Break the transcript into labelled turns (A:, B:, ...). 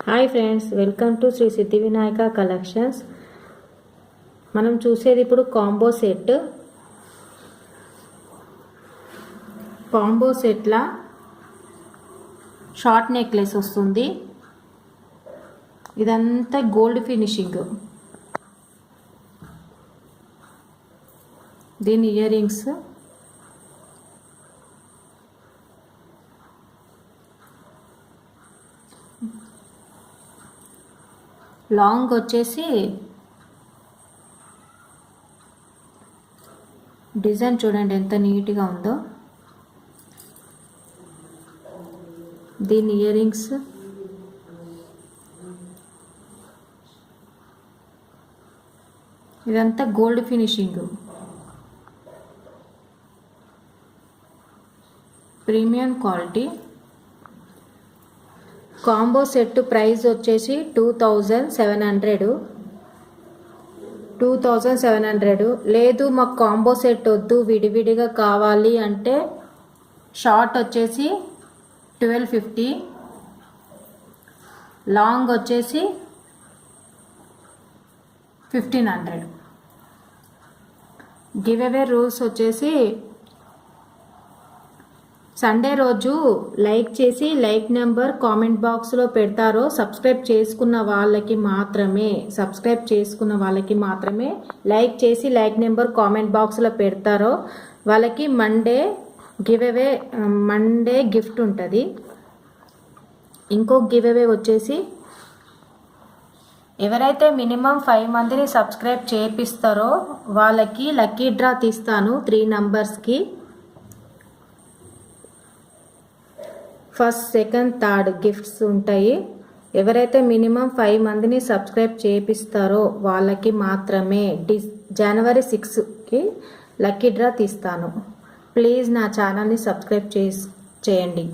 A: Hi friends, welcome to Shri Siddhi Vinayaka collections. మనం చూసేది ఇప్పుడు కాంబో సెట్. కాంబో సెట్లా షార్ట్ నెక్లెస్ వస్తుంది. ఇదంతా గోల్డ్ ఫినిషింగ్. దీని ఇయర్ రింగ్స్, లాంగ్ వచ్చేసి డిజైన్ చూడండి ఎంత నీట్గా ఉందో. దీని ఇయర్ రింగ్స్, ఇదంతా gold finishing, premium quality. Combo set price వచ్చేసి 2700. లేదు మాకు కాంబో సెట్ వద్దు, విడివిడిగా కావాలి అంటే షార్ట్ వచ్చేసి 1250, లాంగ్ వచ్చేసి 1500. గివ్ అవే రూల్స్ వచ్చేసి సండే రోజు లైక్ చేసి లైక్ నెంబర్ కామెంట్ బాక్స్లో పెడతారో సబ్స్క్రైబ్ చేసుకున్న వాళ్ళకి మాత్రమే లైక్ చేసి లైక్ నెంబర్ కామెంట్ బాక్స్లో పెడతారో వాళ్ళకి మండే గిఫ్ట్ ఉంటుంది. ఇంకో గివ్ అవే వచ్చేసి ఎవరైతే మినిమం 5 మందిని సబ్స్క్రైబ్ చేపిస్తారో వాళ్ళకి లక్కీ డ్రా తీస్తాను 3 నంబర్స్కి. ఫస్ట్, సెకండ్, థర్డ్ గిఫ్ట్స్ ఉంటాయి. ఎవరైతే మినిమం 5 మందిని సబ్స్క్రైబ్ చేపిస్తారో వాళ్ళకి మాత్రమే జనవరి 6కి లక్కీ డ్రా తీస్తాను. ప్లీజ్ నా ఛానల్ని సబ్స్క్రైబ్ చేయండి.